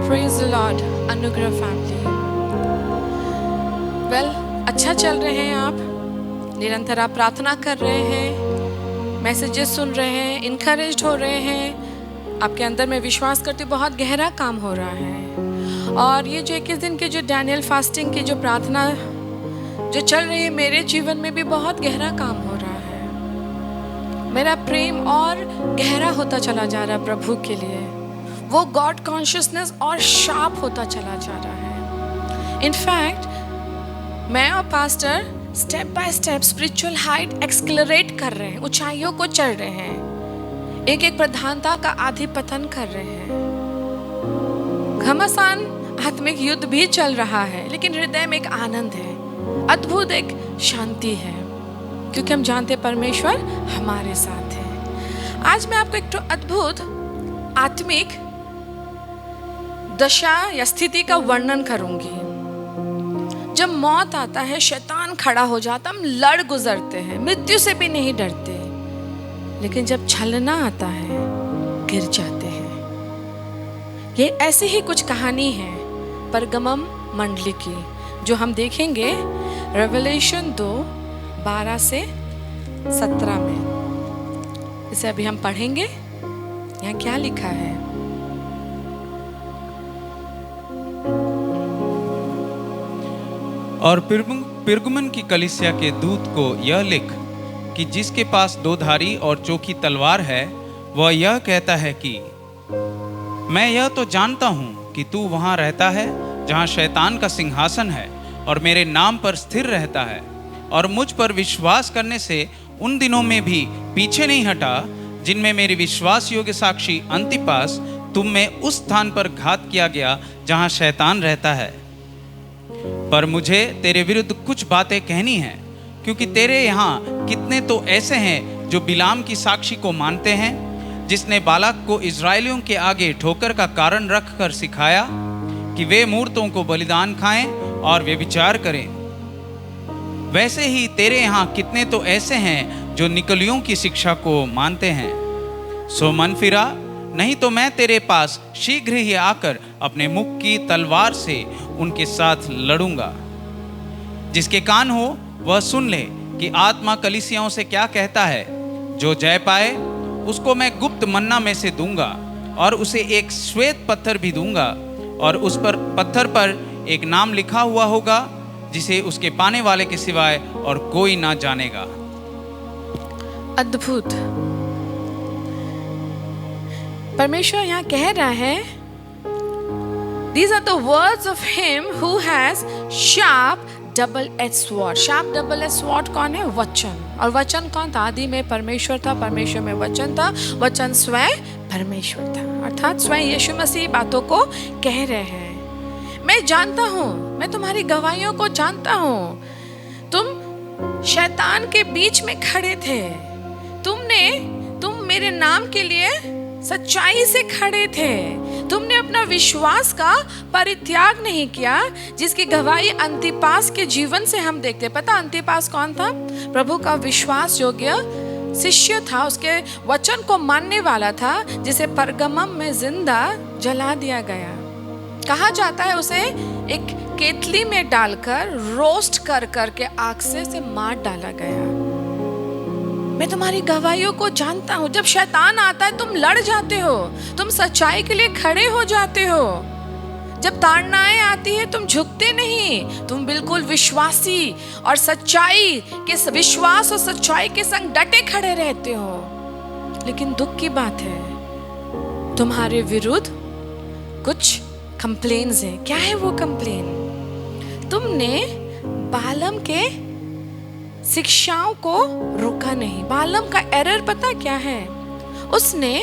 Praise the Lord अनुग्रह family. अच्छा चल रहे हैं आप, निरंतर आप प्रार्थना कर रहे हैं, मैसेजेस सुन रहे हैं, इनकरेज्ड हो रहे हैं, आपके अंदर में विश्वास करते बहुत गहरा काम हो रहा है। और ये जो 21 दिन के जो डैनियल फास्टिंग की जो प्रार्थना जो चल रही है, मेरे जीवन में भी बहुत गहरा काम हो रहा है। मेरा प्रेम और गहरा होता चला जा रहा है प्रभु के लिए, वो गॉड कॉन्शियसनेस और शार्प होता चला जा रहा है। इनफैक्ट मैं और pastor step by step spiritual height accelerate कर रहे हैं, ऊंचाइयों को चढ़ रहे हैं, एक एक प्रधानता का आधिपतन कर रहे हैं। घमासान आत्मिक युद्ध भी चल रहा है, लेकिन हृदय में एक आनंद है, अद्भुत एक शांति है, क्योंकि हम जानते परमेश्वर हमारे साथ है। आज मैं आपको एक अद्भुत आत्मिक दशा या स्थिति का वर्णन करूंगी। जब मौत आता है, शैतान खड़ा हो जाता, हम लड़ गुजरते हैं, मृत्यु से भी नहीं डरते, लेकिन जब छलना आता है गिर जाते हैं। ये ऐसी ही कुछ कहानी है परगमम मंडली की, जो हम देखेंगे रेवलेशन 2:12 से 17 में। इसे अभी हम पढ़ेंगे। यहाँ क्या लिखा है? और पिरगुमन की कलीसिया के दूत को यह लिख कि जिसके पास दो धारी और चोखी तलवार है, वह यह कहता है कि मैं यह तो जानता हूँ कि तू वहाँ रहता है जहाँ शैतान का सिंहासन है, और मेरे नाम पर स्थिर रहता है, और मुझ पर विश्वास करने से उन दिनों में भी पीछे नहीं हटा जिनमें मेरे विश्वास योग्य साक्षी अंतिपास तुम में उस स्थान पर घात किया गया जहाँ शैतान रहता है। पर मुझे तेरे विरुद्ध कुछ बातें कहनी हैं, क्योंकि तेरे यहाँ कितने तो ऐसे हैं जो बिलाम की साक्षी को मानते हैं, जिसने बालाक को इजराइलियों के आगे ठोकर का कारण रखकर सिखाया कि वे मूर्तों को बलिदान खाएं और व्यभिचार करें। वैसे ही तेरे यहाँ कितने तो ऐसे हैं जो निकलियों की शिक्षा को मानते हैं। सो मन फिरा, नहीं तो मैं तेरे पास शीघ्र ही आकर अपने मुख की तलवार से उनके साथ लड़ूंगा। जिसके कान हो वह सुन ले कि आत्मा कलीसियाओं से क्या कहता है। जो जय पाए उसको मैं गुप्त मन्ना में से दूंगा, और उसे एक श्वेत पत्थर भी दूंगा, और उस पर पत्थर पर एक नाम लिखा हुआ होगा जिसे उसके पाने वाले के सिवाय और कोई ना जानेगा। अद्भुत। परमेश्वर यहाँ कह रहा है, These are the words of him who has sharp double-edged sword. Sharp double-edged sword कौन है? वचन। और वचन कौन था? आदि में परमेश्वर था, परमेश्वर में वचन था, वचन स्वयं परमेश्वर था, अर्थात स्वयं यीशु मसीह बातों को कह रहे हैं। मैं जानता हूँ, मैं तुम्हारी गवाहियों को जानता हूँ। तुम शैतान के बीच में खड़े थे, तुम मेरे नाम के लिए सच्चाई से खड़े थे, तुमने अपना विश्वास का परित्याग नहीं किया, जिसकी गवाही अंतिपास के जीवन से हम देखते। पता अंतिपास कौन था? प्रभु का विश्वास योग्य शिष्य था, उसके वचन को मानने वाला था, जिसे परगमम में जिंदा जला दिया गया। कहा जाता है उसे एक केतली में डालकर रोस्ट कर के आग से मार डाला गया। मैं तुम्हारी गवाहियों को जानता हूँ। जब शैतान आता है तुम लड़ जाते हो, तुम सच्चाई के लिए खड़े हो जाते हो। जब ताड़नाएं आती है तुम झुकते नहीं, तुम बिल्कुल विश्वासी और सच्चाई के विश्वास और सच्चाई के संग डटे खड़े रहते हो। लेकिन दुख की बात है, तुम्हारे विरुद्ध कुछ कंप्लेन्स हैं। क्या है वो कंप्लेन? तुमने बालम के शिक्षाओं को रोका नहीं। बालम का एरर पता क्या है? उसने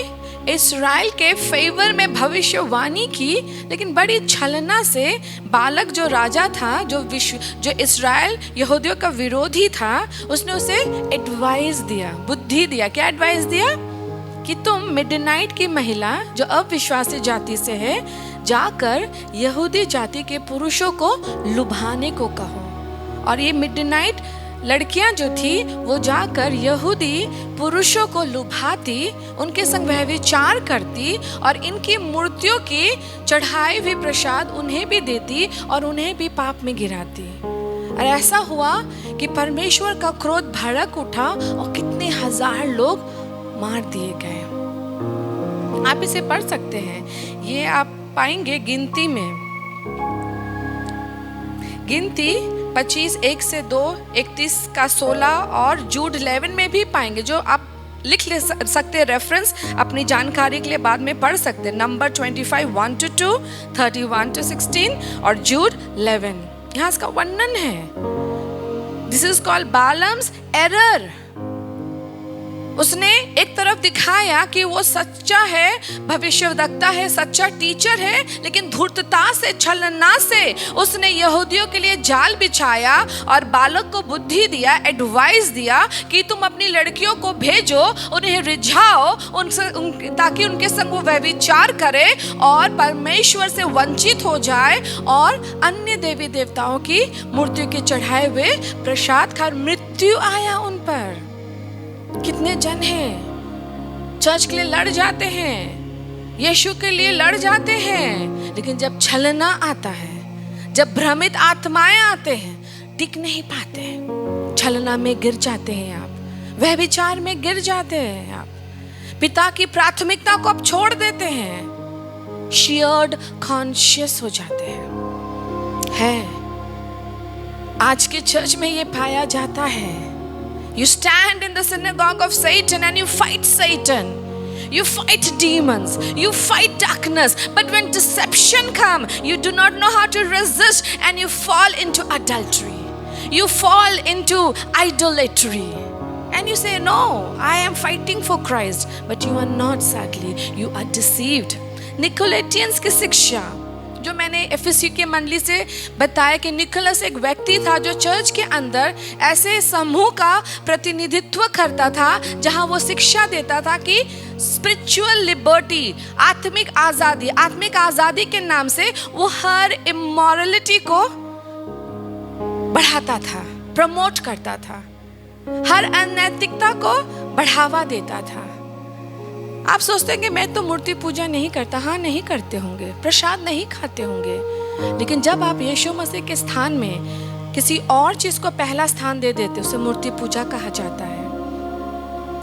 इस्राएल के फेवर में भविष्यवाणी की, लेकिन बड़ी छलना से बालक जो राजा था, जो इस्राएल यहूदियों का विरोधी था, उसने उसे एडवाइस दिया, बुद्धि दिया। क्या एडवाइस दिया? कि तुम मिडनाइट की महिला जो अविश्वासी जाति से है, जाकर यहूदी जाति के पुरुषों को लुभाने को कहो। और ये मिडनाइट लड़कियां जो थी वो जाकर यहूदी पुरुषों को लुभाती, उनके संग व्यभिचार करती और इनकी मूर्तियों की चढ़ाई हुई प्रसाद उन्हें भी देती और उन्हें भी पाप में गिराती। और ऐसा हुआ कि परमेश्वर का क्रोध भड़क उठा और कितने हजार लोग मार दिए गए। आप इसे पढ़ सकते हैं, ये आप पाएंगे गिनती में, गिनती 25 1 से 2, 31 का 16 और जूड 11 में भी पाएंगे, जो आप लिख ले सकते हैं, रेफरेंस अपनी जानकारी के लिए बाद में पढ़ सकते हैं। नंबर 25 1 to 2, 31 to 16 और जूड 11, यहाँ इसका वर्णन है। This is called Balaam's error. उसने एक तरफ दिखाया कि वो सच्चा है, भविष्यवक्ता है, सच्चा टीचर है, लेकिन धूर्तता से, छलना से उसने यहूदियों के लिए जाल बिछाया और बालक को बुद्धि दिया, एडवाइस दिया कि तुम अपनी लड़कियों को भेजो, उन्हें रिझाओ, ताकि उनके संग वो व्यभिचार करे और परमेश्वर से वंचित हो जाए और अन्य देवी देवताओं की मूर्तियों के चढ़ाए हुए प्रसाद खाकर मृत्यु आया उन पर। कितने जन हैं चर्च के लिए लड़ जाते हैं, यीशु के लिए लड़ जाते हैं, लेकिन जब छलना आता है, जब भ्रमित आत्माएं आते हैं, टिक नहीं पाते, छलना में गिर जाते हैं आप, व्यभिचार में गिर जाते हैं आप, पिता की प्राथमिकता को आप छोड़ देते हैं, शियर्ड कॉन्शियस हो जाते हैं। आज के चर्च में ये पाया जाता है। You stand in the synagogue of Satan and you fight Satan. You fight demons. You fight darkness. But when deception comes, you do not know how to resist and you fall into adultery. You fall into idolatry. And you say, no, I am fighting for Christ. But you are not, sadly. You are deceived. Nicolaitans की शिक्षा जो मैंने FSc के मंडली से बताया कि Nicholas एक व्यक्ति था जो चर्च के अंदर ऐसे समूह का प्रतिनिधित्व करता था जहां वो शिक्षा देता था कि स्पिरिचुअल लिबर्टी, आत्मिक आजादी के नाम से वो हर इमोरलिटी को बढ़ाता था, प्रमोट करता था, हर अनैतिकता को बढ़ावा देता था। आप सोचते हैं कि मैं तो मूर्ति पूजा नहीं करता। हाँ, नहीं करते होंगे, प्रसाद नहीं खाते होंगे, लेकिन जब आप यीशु मसीह के स्थान में किसी और चीज को पहला स्थान दे देते, उसे मूर्ति पूजा कहा जाता है।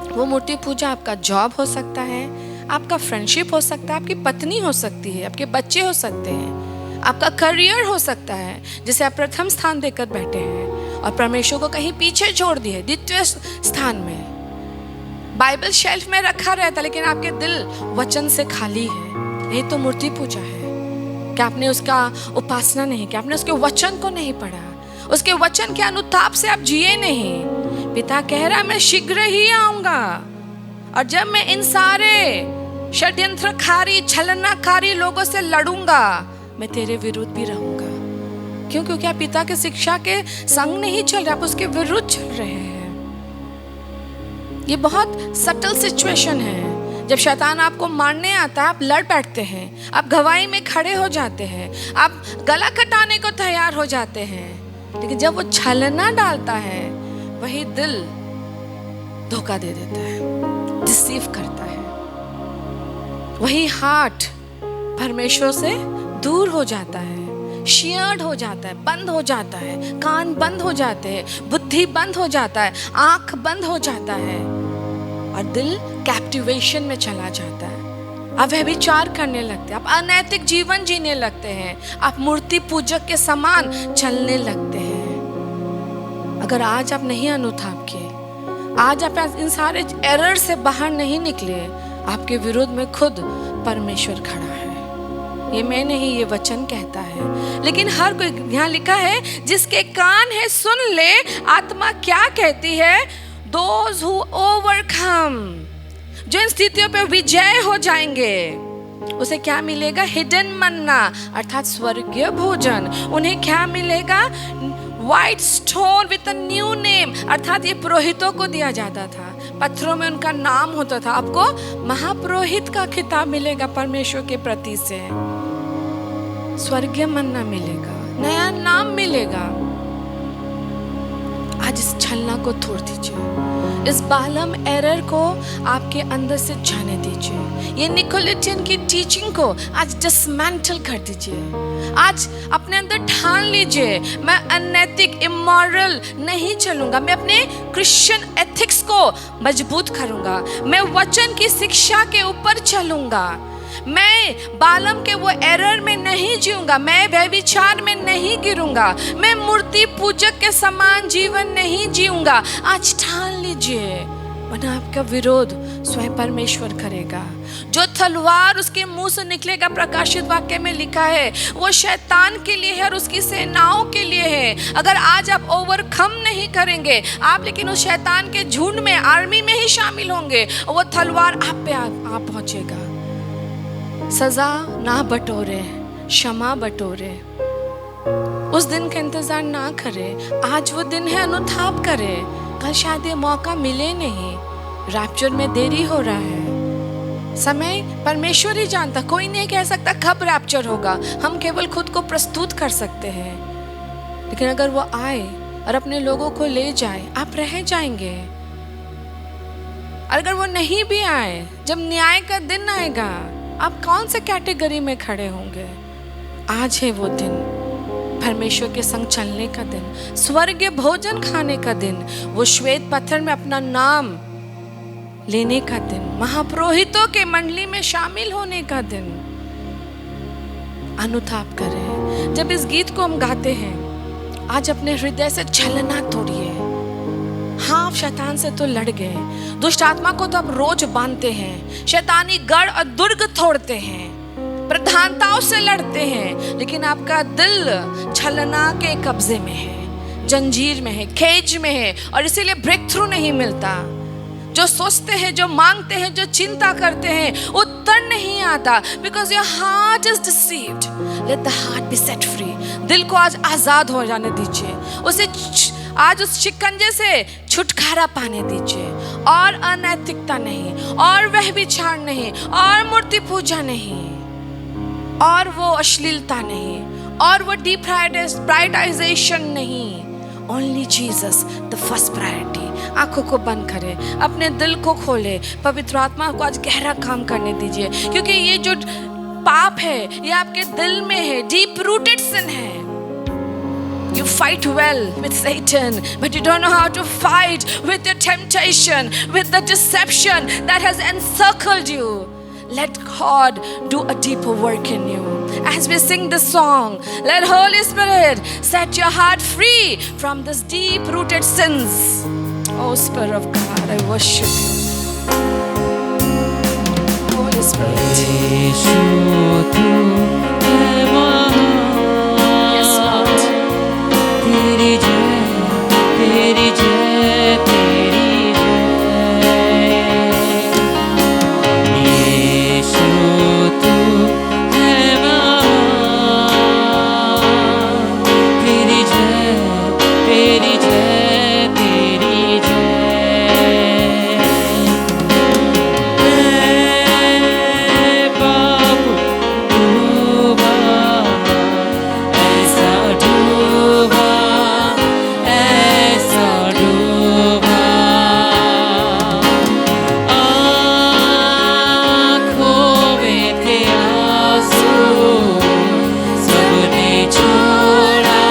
वो मूर्ति पूजा आपका जॉब हो सकता है, आपका फ्रेंडशिप हो सकता है, आपकी पत्नी हो सकती है, आपके बच्चे हो सकते हैं, आपका करियर हो सकता है जिसे आप प्रथम स्थान देकर बैठे हैं और परमेश्वर को कहीं पीछे छोड़ दिए, द्वितीय स्थान में। बाइबल शेल्फ में रखा रहता, लेकिन आपके दिल वचन से खाली है, नहीं तो मूर्ति पूजा है। क्या आपने उसका उपासना नहीं किया, आपने उसके वचन को नहीं पढ़ा, उसके वचन के अनुताप से आप जिए नहीं। पिता कह रहा मैं शीघ्र ही आऊंगा और जब मैं इन सारे षड्यंत्रकारी, छलनाकारी लोगों से लड़ूंगा, मैं तेरे विरुद्ध भी रहूंगा। क्यों? क्योंकि आप पिता के शिक्षा के संग नहीं चल रहे, आप उसके विरुद्ध चल रहे हैं। ये बहुत सटल सिचुएशन है। जब शैतान आपको मारने आता है, आप लड़ बैठते हैं, आप गवाही में खड़े हो जाते हैं, आप गला कटाने को तैयार हो जाते हैं, लेकिन जब वो छलना डालता है, वही दिल धोखा दे देता है, डिसीव करता है, वही हार्ट परमेश्वर से दूर हो जाता है, शियर्ड हो जाता है, बंद हो जाता है, कान बंद हो जाते हैं, बुद्धि बंद हो जाता है, आंख बंद हो जाता है और दिल कैप्टिवेशन में चला जाता है। आप व्यभिचार करने लगते हैं, आप अनैतिक जीवन जीने लगते हैं, आप मूर्ति पूजक के समान चलने लगते हैं। अगर आज आप नहीं अनुताप किए, आज आप इन सारे एरर से बाहर नहीं निकले, आपके विरोध में खुद परमेश्वर खड़ा है। ये मैं नहीं, ये वचन कहता है। लेकिन हर कोई, यहाँ लिखा है जिसके कान है सुन ले आत्मा क्या कहती है। Those who overcome, जो इन स्थितियों पे विजय हो जाएंगे, उसे क्या मिलेगा? हिडन मन्ना अर्थात स्वर्गीय भोजन। उन्हें क्या मिलेगा? White stone with a new name, अर्थात ये पुरोहितों को दिया जाता था, पत्थरों में उनका नाम होता था। आपको महापुरोहित का खिताब मिलेगा परमेश्वर के प्रति से, स्वर्गीय मन्ना मिलेगा, नया नाम मिलेगा। आज इस छलना को तोड़ दीजिए, इस बालम एरर को आपके अंदर से जाने दीजिए, ये निकोलेटियन की टीचिंग को आज डिसमेंटल कर दीजिए। आज अपने अंदर ठान लीजिए, मैं अनैतिक इमोरल नहीं चलूंगा, मैं अपने क्रिश्चियन एथिक्स को मजबूत करूंगा, मैं वचन की शिक्षा के ऊपर चलूंगा, मैं बालम के वो एरर में नहीं जीऊंगा, मैं व्यभिचार में नहीं गिरूंगा, मैं मूर्ति पूजक के समान जीवन नहीं जीऊंगा। आज ठान लीजिए, वरना आपका विरोध स्वयं परमेश्वर करेगा। जो तलवार उसके मुंह से निकलेगा, प्रकाशित वाक्य में लिखा है, वो शैतान के लिए है और उसकी सेनाओं के लिए है। अगर आज आप ओवरकम नहीं करेंगे आप, लेकिन उस शैतान के झुंड में, आर्मी में ही शामिल होंगे, और वो तलवार आप पे आ पहुंचेगा। सजा ना बटोरे, क्षमा बटोरे। उस दिन का इंतजार ना करे, आज वो दिन है, अनुताप करे। कल शायद ये मौका मिले नहीं, रैप्चर में देरी हो रहा है। समय परमेश्वर ही जानता, कोई नहीं कह सकता कब रैप्चर होगा। हम केवल खुद को प्रस्तुत कर सकते हैं, लेकिन अगर वो आए और अपने लोगों को ले जाए, आप रह जाएंगे। अगर वो नहीं भी आए, जब न्याय का दिन आएगा, आप कौन से कैटेगरी में खड़े होंगे? आज है वो दिन, परमेश्वर के संग चलने का दिन, स्वर्गीय भोजन खाने का दिन, वो श्वेत पत्थर में अपना नाम लेने का दिन, महापुरोहितों के मंडली में शामिल होने का दिन। अनुताप करें। जब इस गीत को हम गाते हैं, आज अपने हृदय से छलना तोड़िए। हाँ, आप शैतान से तो लड़ गए, दुष्ट आत्मा को तो आप रोज बांधते हैं, शैतानी गढ़ और दुर्ग तोड़ते हैं, प्रधानताओं से लड़ते हैं, लेकिन आपका दिल छलना के कब्जे में है, जंजीर में है, केज में है, और इसीलिए ब्रेक थ्रू नहीं मिलता। जो सोचते हैं, जो मांगते हैं, जो चिंता करते हैं, उत्तर नहीं आता, because your heart is deceived. Let the heart be set free. दिल को आज आजाद हो जाने दीजिए, उसे आज उस शिकंजे से छुटकारा पाने दीजिए। और अनैतिकता नहीं, और व्यभिचार नहीं, और मूर्ति पूजा नहीं, और वो अश्लीलता नहीं, और वो डिप्रायोरिटाइजेशन नहीं। Only Jesus the first priority. आंखों को बंद करें, अपने दिल को खोले, पवित्र आत्मा को आज गहरा काम करने दीजिए, क्योंकि ये जो पाप है ये आपके दिल में है, डीप रूटेड सिन है। You fight well with Satan, but you don't know how to fight with your temptation, with the deception that has encircled you. Let God do a deeper work in you. As we sing this song, let Holy Spirit set your heart free from this deep-rooted sins. Oh, Spirit of God, I worship you. Holy Spirit. Yes, Lord. तेरी जय, तेरी जय, तेरी जय। यीशु तू है महान। तेरी जय, तेरी जय, तेरी जय। मैं बाबू डूबा, ऐसा डूबा, ऐसा डूबा। आँखों में थे आंसू, सबने छोड़ा,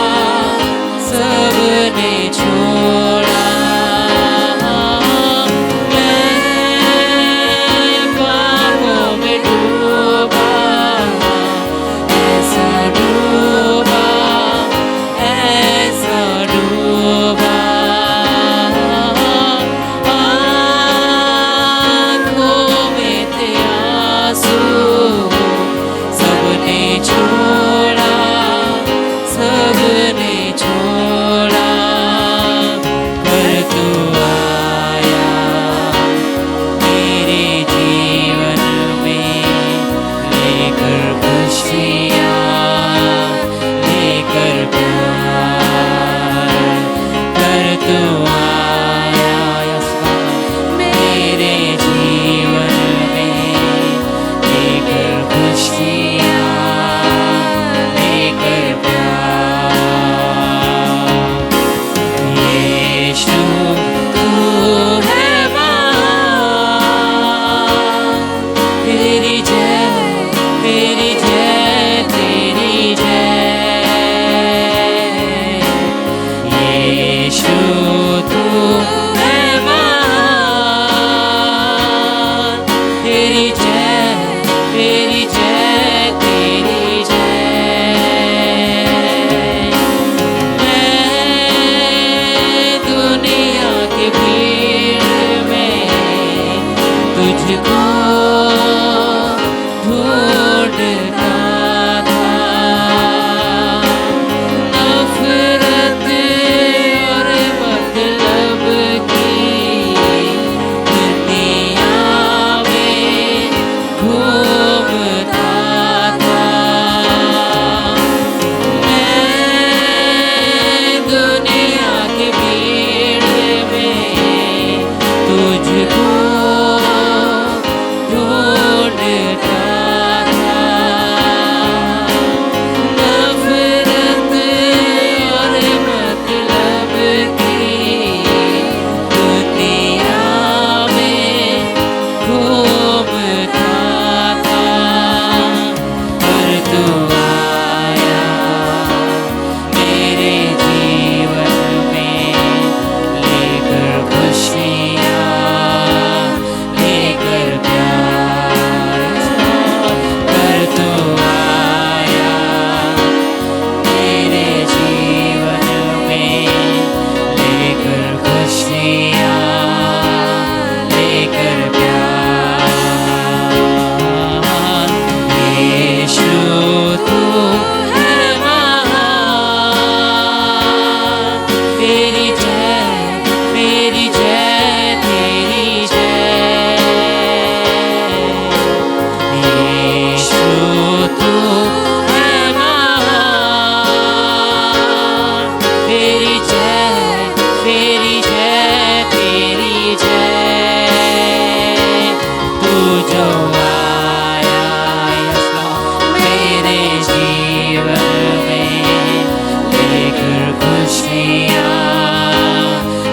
सबने छोड़ा। मैं पापों में डूबा, ऐसा डूबा, ऐसा डूबा। आँखों में थे आंसू, सबने छोड़ा, सबने छोड़ा। पर तू आया मेरे जीवन में, लेकर खुशियाँ, लेकर प्यार। पर तू आया मेरे जीवन में, लेकर खुशियाँ, लेकर प्यार। यीशु तू है महान, तेरी जय तेरी जय। यीशु तू है महान, तेरी जय तेरी जय। तू जो आया मेरे जीवन में, लेकर खुशियाँ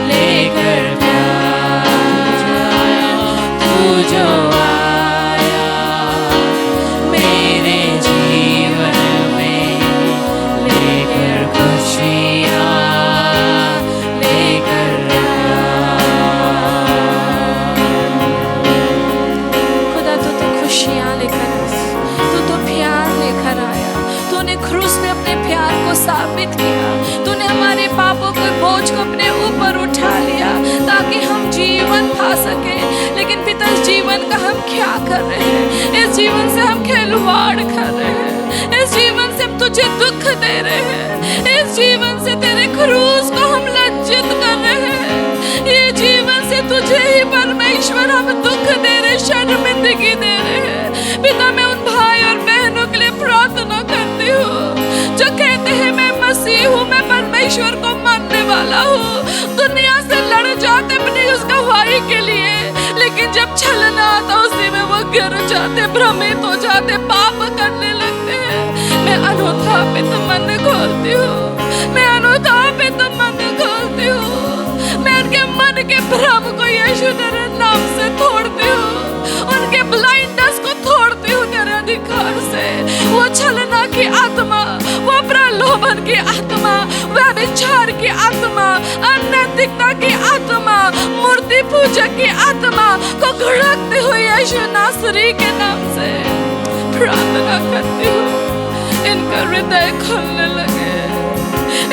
लेकर प्यार। तू जो आया मेरे जीवन में, लेकर खुशियाँ लेकर खुदा तू तो खुशियाँ लेकर आया, तू तो प्यार लेकर आया। तूने क्रूस में अपने प्यार को साबित किया। तूने हमारे पापों के बोझ को अपने ऊपर उठा लिया ताकि हम जीवन पा सके। लेकिन पिता इस जीवन का हम क्या कर रहे हैं? इस जीवन से हम खिलवाड़ कर रहे हैं। इस जीवन से हम तुझे दुख दे रहे हैं। इस जीवन से तेरे क्रूस को हम लज्जित कर रहे हैं। ये जीवन से तुझे ही परमेश्वर हम दुख दे रहे, शर्मिंदगी दे रहे हैं। पिता मैं उन भाई और बहनों के लिए प्रार्थना करती हूँ जो कहते हैं मैं मसीह हूँ, मैं परमेश्वर को मानने वाला हूँ। दुनिया से लड़ जाते अपनी उस गवाही के लिए, लेकिन जब छलना आता उसी में वो गिर जाते, भ्रमित हो जाते, पाप करने लगते हैं। मैं अनुतापित मन खोलती हूँ, मैं अनुतापित मन खोलती हूँ। मैं उनके मन के भ्रम को यीशु तेरे नाम से तोड़ती हूँ। उनके ब्लाइंडनेस को तोड़ती हूँ तेरे अधिकार से। वो छलना की आत्मा, वो प्रलोभन की आत्मा, व्यभिचार की आत्मा, अनैतिकता की आत्मा, मूर्ति पूजक की आत्मा को घुड़कते हुए यीशु नासरी के नाम से प्रार्थना करती हूँ। इनका हृदय खुलने लगे,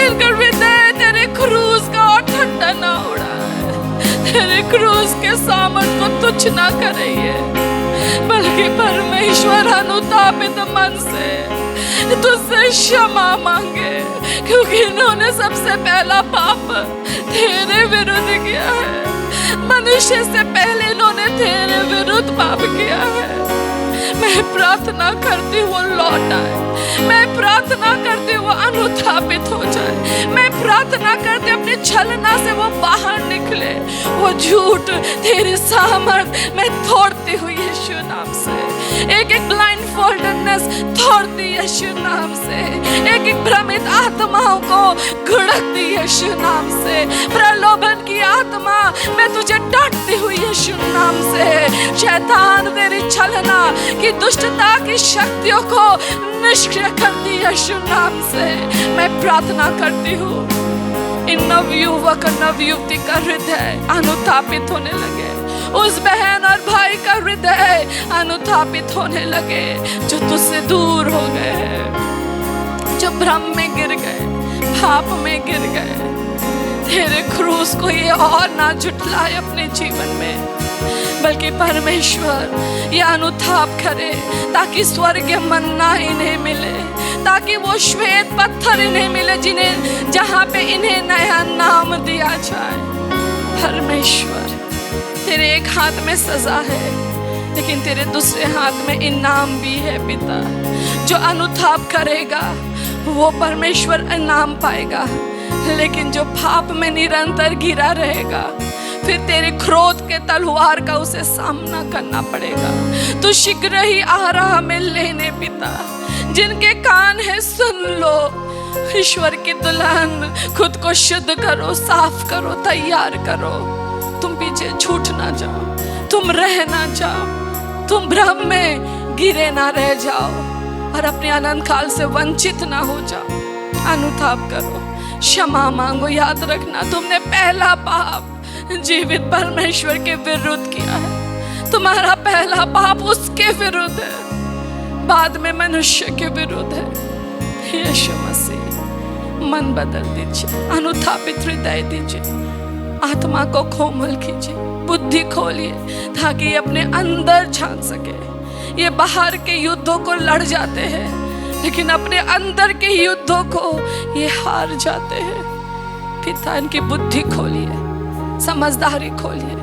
इनका हृदय तेरे क्रूस का और ठंडा ना उड़ाए, तेरे क्रूस के सामर्थ को तुच्छ ना करे ये, बल्कि परमेश्वर अनुतापित मन से तुझसे क्षमा मांगे, क्योंकि इन्होंने सबसे पहला पाप तेरे विरुद्ध किया है। मनुष्य से पहले इन्होंने तेरे विरुद्ध पाप किया है। मैं प्रार्थना करती हूँ लौट आए, मैं प्रार्थना करती हूँ अनुतापित हो जाए, मैं प्रार्थना करती हूँ अपनी छलना से वो बाहर निकले, वो झूठ तेरे सामर्थ मैं तोड़ती हूँ यीशु नाम से। एक एक ब्लाइंड फोल्डेडनेस तोड़ती यीशु नाम से, एक एक भ्रमित आत्माओं को घुड़कती यीशु नाम से। प्रलोभन की आत्मा मैं तुझे डांटती हूँ यीशु नाम से। शैतान तेरी छलना की दुष्टता की शक्तियों को निष्क्रिय करती यीशु नाम से। मैं प्रार्थना करती हूँ इन नवयुवक और नवयुवती का हृदय अनुतापित होने लगे, उस बहन और भाई का हृदय अनुतापित होने लगे जो तुझसे दूर हो गए हैं, जो भ्रम में गिर गए, पाप में गिर गए। तेरे क्रूस को ये और ना झुठलाए अपने जीवन में, बल्कि परमेश्वर ये अनुताप करे ताकि स्वर्ग मन्ना इन्हें मिले, ताकि वो श्वेत पत्थर इन्हें मिले जिन्हें जहाँ पे इन्हें नया नाम दिया जाए। परमेश्वर तेरे एक हाथ में सजा है, लेकिन तेरे दूसरे हाथ में इनाम भी है पिता। जो अनुताप करेगा वो परमेश्वर इनाम पाएगा, लेकिन जो पाप में निरंतर गिरा रहेगा फिर तेरे क्रोध के तलवार का उसे सामना करना पड़ेगा। तू शीघ्र ही आ रहा में लेने पिता। जिनके कान है सुन लो, ईश्वर की दुल्हन खुद को शुद्ध करो, साफ करो, तैयार करो। तुम पीछे छूट ना जाओ, तुम रह ना जाओ, तुम भ्रम में गिरे ना रह जाओ और अपने अनंत काल से वंचित ना हो जाओ। अनुताप करो, क्षमा मांगो। याद रखना तुमने पहला पाप जीवित परमेश्वर के विरुद्ध किया है। तुम्हारा पहला पाप उसके विरुद्ध है, बाद में मनुष्य के विरुद्ध है। यीशु मसीह मन बदल दीजिए, अनुतापित हृदय दीजिए, आत्मा को कोमल कीजिए, बुद्धि खोलिए ताकि अपने अंदर झांक सके। ये बाहर के युद्धों को लड़ जाते हैं, लेकिन अपने अंदर के युद्धों को ये हार जाते हैं। पिता इनकी बुद्धि खोलिए, समझदारी खोलिए,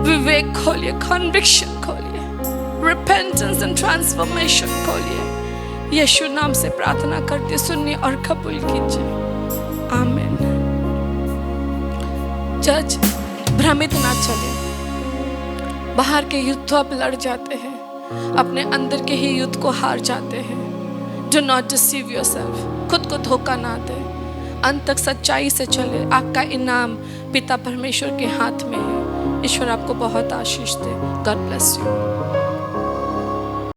विवेक खोलिए, कन्विक्शन खोलिए, रिपेंटेंस एंड ट्रांसफॉर्मेशन खोलिए। यीशु नाम से प्रार्थना करते सुनिए और कबूल कीजिए। आमीन। चर्च, भ्रमित ना चले। बाहर के युद्ध आप लड़ जाते हैं, अपने अंदर के ही युद्ध को हार जाते हैं। डू नॉट डिसीव योरसेल्फ, खुद को धोखा ना दे, अंत तक सच्चाई से चले। आपका इनाम पिता परमेश्वर के हाथ में है। ईश्वर आपको बहुत आशीष दे। God bless you.